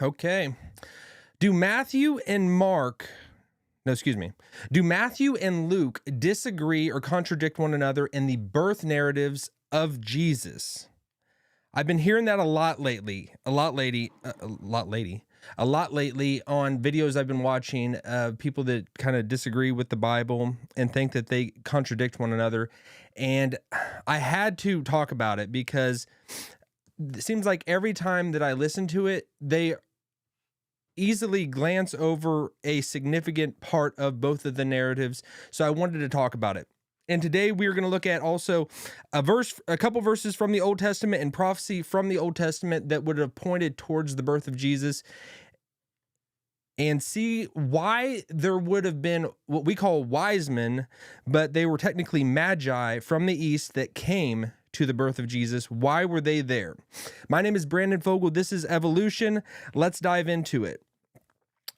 Okay. Do Matthew and Mark, no, excuse me. Do Matthew and Luke disagree or contradict one another in the birth narratives of Jesus? I've been hearing that a lot lately, a lot lately on videos I've been watching of people that kind of disagree with the Bible and think that they contradict one another. And I had to talk about it because it seems like every time that I listen to it, they easily glance over a significant part of both of the narratives. So I wanted to talk about it. And today we are going to look at also a couple verses from the Old Testament and prophecy from the Old Testament that would have pointed towards the birth of Jesus, and see why there would have been what we call wise men, but they were technically magi from the east that came to the birth of Jesus. Why were they there? My name is Brandon Fogel. This is Evolution. Let's dive into it.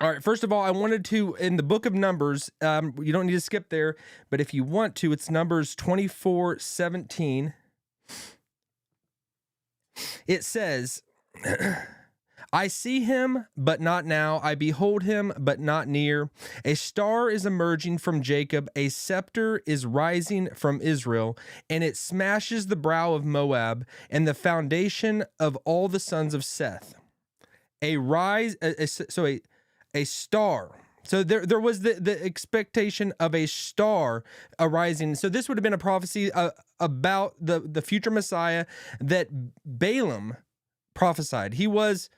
All right, first of all, I wanted to, in the book of Numbers, you don't need to skip there, but if you want to, it's Numbers 24:17. It says, I see him, but not now. I behold him, but not near. A star is emerging from Jacob. A scepter is rising from Israel, and it smashes the brow of Moab and the foundation of all the sons of Seth. A star. So there was the expectation of a star arising. So this would have been a prophecy about the future Messiah that Balaam prophesied. He was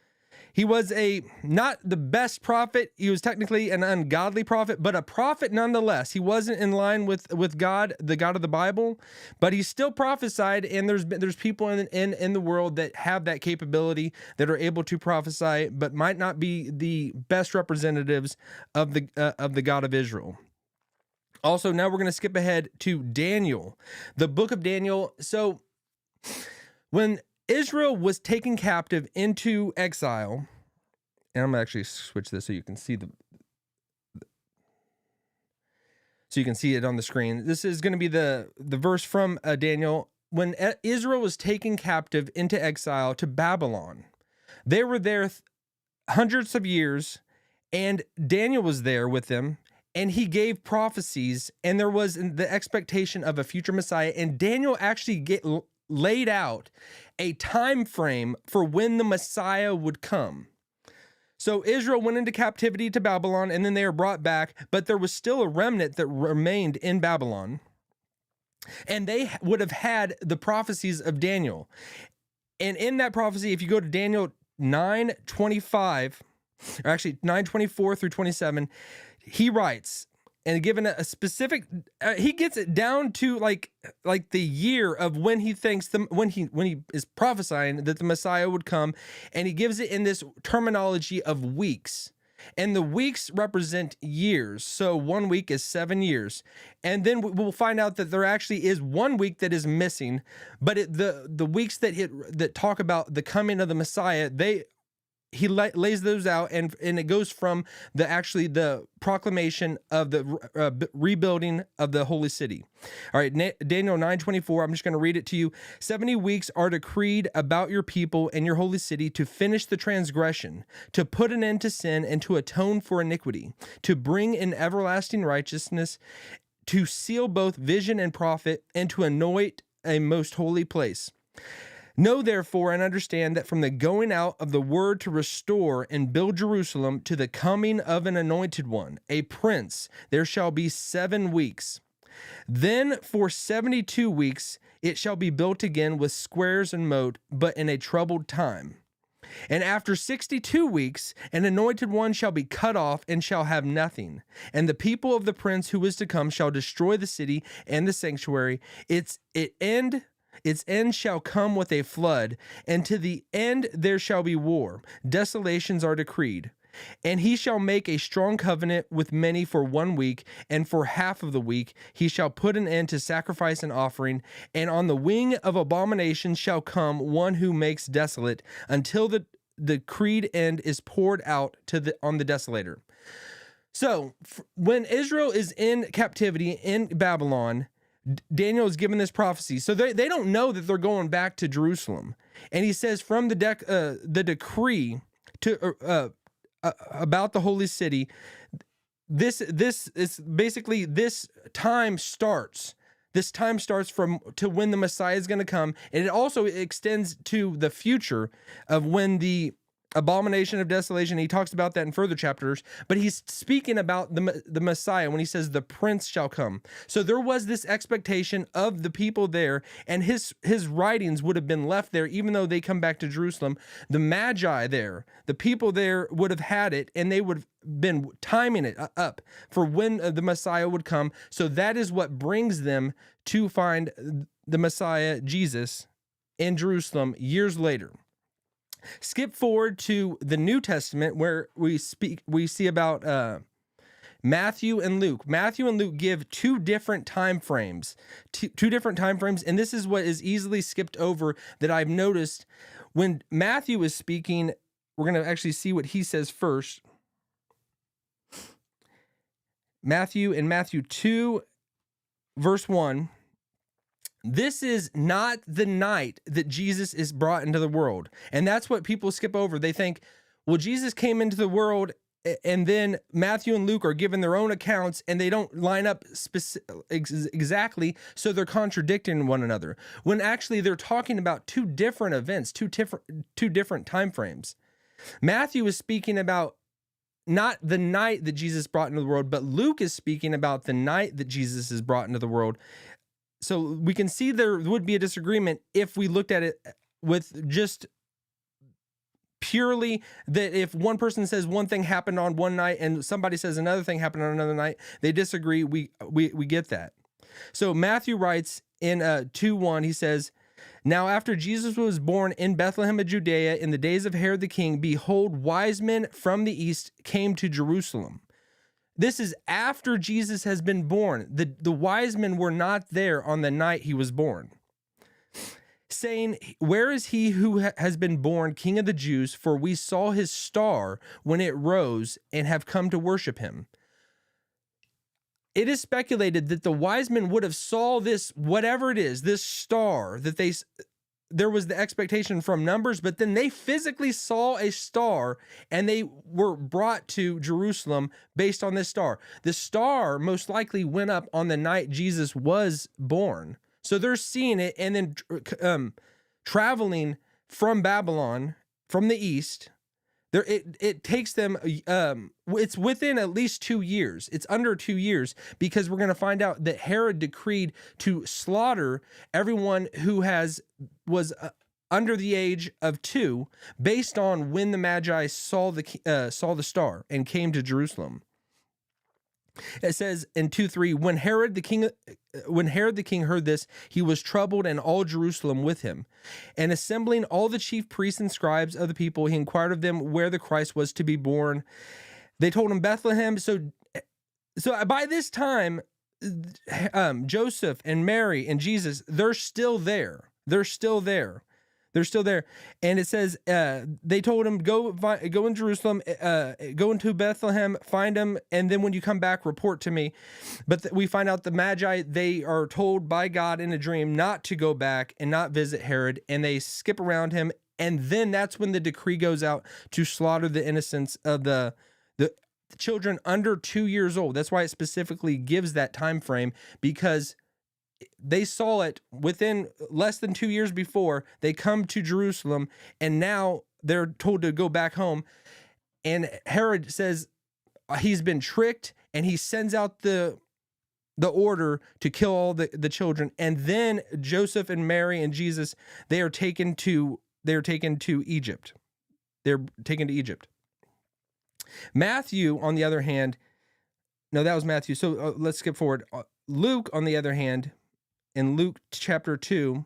not the best prophet. He was technically an ungodly prophet, but a prophet nonetheless. He wasn't in line with God, the God of the Bible, but he still prophesied. And there's people in the world that have that capability, that are able to prophesy, but might not be the best representatives of the God of Israel. Also, now we're going to skip ahead to Daniel, the book of Daniel. So when Israel was taken captive into exile, and I'm gonna actually switch this so you can see it on the screen. This is going to be the verse from Daniel. When Israel was taken captive into exile to Babylon, they were there hundreds of years, and Daniel was there with them, and he gave prophecies, and there was the expectation of a future Messiah, and Daniel actually laid out a time frame for when the Messiah would come. So Israel went into captivity to Babylon, and then they were brought back, but there was still a remnant that remained in Babylon, and they would have had the prophecies of Daniel. And in that prophecy, if you go to Daniel 9:25, or actually 9:24 through 27, he writes, and given a specific, he gets it down to like the year of when he thinks when he is prophesying that the Messiah would come, and he gives it in this terminology of weeks, and the weeks represent years. So 1 week is 7 years, and then we'll find out that there actually is 1 week that is missing, but the weeks that talk about the coming of the Messiah, he lays those out, and it goes from the proclamation of the rebuilding of the holy city. All right, Daniel 9:24, I'm just going to read it to you. 70 weeks are decreed about your people and your holy city to finish the transgression, to put an end to sin, and to atone for iniquity, to bring in everlasting righteousness, to seal both vision and prophet, and to anoint a most holy place. Know therefore and understand that from the going out of the word to restore and build Jerusalem to the coming of an anointed one, a prince, there shall be 7 weeks. Then for 72 weeks it shall be built again with squares and moat, but in a troubled time. And after 62 weeks, an anointed one shall be cut off and shall have nothing. And the people of the prince who is to come shall destroy the city and the sanctuary. Its end shall come with a flood, and to the end there shall be war. Desolations are decreed. And he shall make a strong covenant with many for 1 week, and for half of the week he shall put an end to sacrifice and offering. And on the wing of abomination shall come one who makes desolate, until the decreed end is poured out on the desolator. So when Israel is in captivity in Babylon, Daniel is given this prophecy. So they don't know that they're going back to Jerusalem. And he says from the decree about the holy city. This is basically this time starts. This time starts from to when the Messiah is going to come, and it also extends to the future of when the abomination of desolation. He talks about that in further chapters, but he's speaking about the Messiah when he says the prince shall come. So there was this expectation of the people there, and his writings would have been left there even though they come back to Jerusalem. The Magi there, the people there would have had it, and they would have been timing it up for when the Messiah would come. So that is what brings them to find the Messiah, Jesus, in Jerusalem years later. Skip forward to the New Testament where we see about Matthew and Luke. Matthew and Luke give two different time frames, and this is what is easily skipped over that I've noticed. When Matthew is speaking, we're going to actually see what he says first. In Matthew 2, verse 1, this is not the night that Jesus is brought into the world. And that's what people skip over. They think, well, Jesus came into the world, and then Matthew and Luke are given their own accounts, and they don't line up exactly, so they're contradicting one another. When actually they're talking about two different events, two different time frames. Matthew is speaking about not the night that Jesus brought into the world, but Luke is speaking about the night that Jesus is brought into the world. So we can see there would be a disagreement if we looked at it with just purely that if one person says one thing happened on one night and somebody says another thing happened on another night, they disagree. We get that. So Matthew writes in 2:1, he says, now after Jesus was born in Bethlehem of Judea in the days of Herod the king, behold, wise men from the east came to Jerusalem. This is after Jesus has been born. The wise men were not there on the night he was born, saying, where is he who has been born King of the Jews? For we saw his star when it rose and have come to worship him. It is speculated that the wise men would have saw this, whatever it is, this star that there was the expectation from Numbers, but then they physically saw a star and they were brought to Jerusalem based on this star. The star most likely went up on the night Jesus was born. So they're seeing it and then traveling from Babylon, from the east. It takes them, it's within at least 2 years. It's under 2 years because we're going to find out that Herod decreed to slaughter everyone who was under the age of 2 based on when the Magi saw the star and came to Jerusalem. It says in 2:3, when Herod the king heard this, he was troubled, and all Jerusalem with him. And assembling all the chief priests and scribes of the people, he inquired of them where the Christ was to be born. They told him Bethlehem. So by this time, Joseph and Mary and Jesus, they're still there. They're still there. And it says, they told him, go in Jerusalem, go into Bethlehem, find him, and then when you come back, report to me. But we find out the Magi, they are told by God in a dream not to go back and not visit Herod, and they skip around him. And then that's when the decree goes out to slaughter the innocents of the children under 2 years old. That's why it specifically gives that time frame, because they saw it within less than 2 years before. They come to Jerusalem, and now they're told to go back home. And Herod says he's been tricked, and he sends out the order to kill all the children. And then Joseph and Mary and Jesus, they are taken to Egypt. They're taken to Egypt. Matthew, on the other hand, no, that was Matthew. So let's skip forward. Luke, on the other hand, in Luke chapter 2,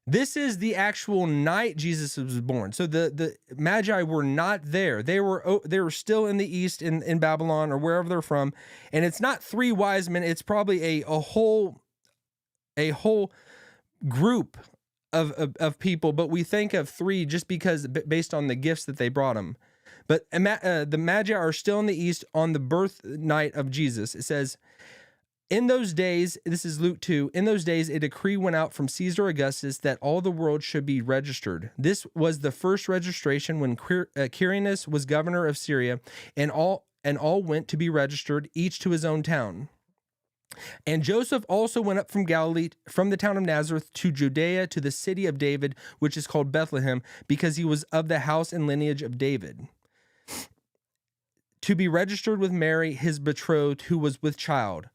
this is the actual night Jesus was born. So the Magi were not there. They were still in the east in Babylon or wherever they're from. And it's not 3 wise men. It's probably a whole group of people. But we think of 3 just because based on the gifts that they brought them. But the Magi are still in the east on the birth night of Jesus. It says, In those days, this is Luke 2, in those days a decree went out from Caesar Augustus that all the world should be registered. This was the first registration when Quirinius was governor of Syria, and all went to be registered, each to his own town. And Joseph also went up from Galilee, from the town of Nazareth to Judea, to the city of David, which is called Bethlehem, because he was of the house and lineage of David, to be registered with Mary, his betrothed, who was with child.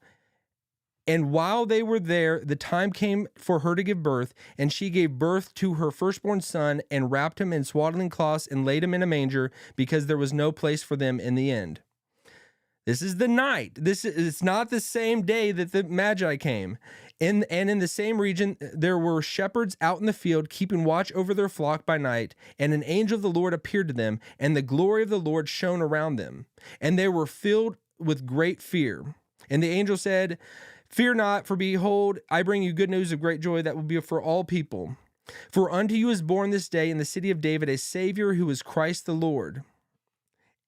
And while they were there, the time came for her to give birth, and she gave birth to her firstborn son, and wrapped him in swaddling cloths, and laid him in a manger, because there was no place for them in the inn. This is the night. It's not the same day that the Magi came. And in the same region, there were shepherds out in the field, keeping watch over their flock by night. And an angel of the Lord appeared to them, and the glory of the Lord shone around them. And they were filled with great fear. And the angel said, "Fear not, for behold, I bring you good news of great joy that will be for all people. For unto you is born this day in the city of David a Savior, who is Christ the Lord."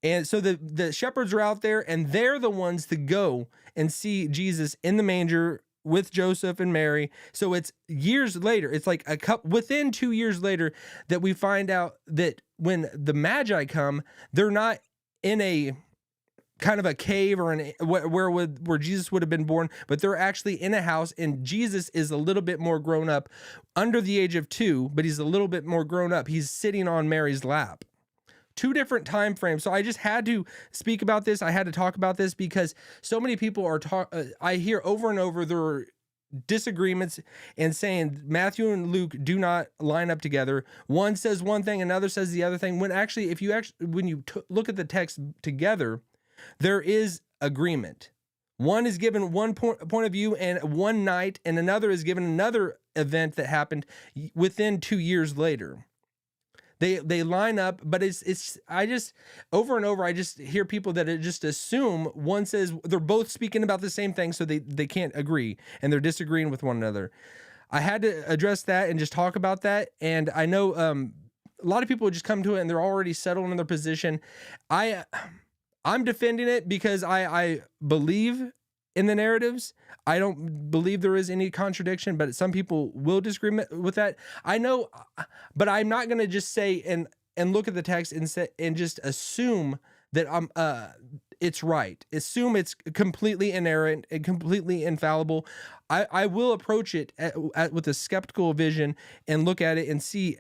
And so the shepherds are out there, and they're the ones to go and see Jesus in the manger with Joseph and Mary. So it's years later, it's like within 2 years later, that we find out that when the Magi come, they're not in a kind of a cave or where Jesus would have been born, but they're actually in a house, and Jesus is a little bit more grown up, under the age of 2, but he's a little bit more grown up. He's sitting on Mary's lap. 2 different time frames. So I just had to speak about this. I had to talk about this because so many people are I hear over and over there are disagreements and saying Matthew and Luke do not line up together. One says one thing, another says the other thing. When actually, when you look at the text together, there is agreement. One is given one point of view and one night, and another is given another event that happened within 2 years later. They line up, but I just over and over I just hear people that just assume one says they're both speaking about the same thing, so they can't agree and they're disagreeing with one another. I had to address that and just talk about that. And I know a lot of people would just come to it and they're already settled in their position. I'm defending it because I believe in the narratives. I don't believe there is any contradiction, but some people will disagree with that. I know, but I'm not going to just say and look at the text and just assume that it's right. Assume it's completely inerrant and completely infallible. I will approach it with a skeptical vision and look at it and see,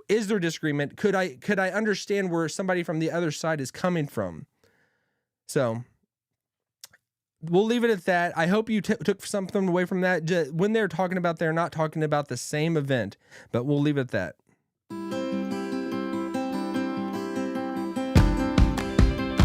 is there disagreement? Could I understand where somebody from the other side is coming from? So we'll leave it at that. I hope you took something away from that. When they're talking about, they're not talking about the same event, but we'll leave it at that.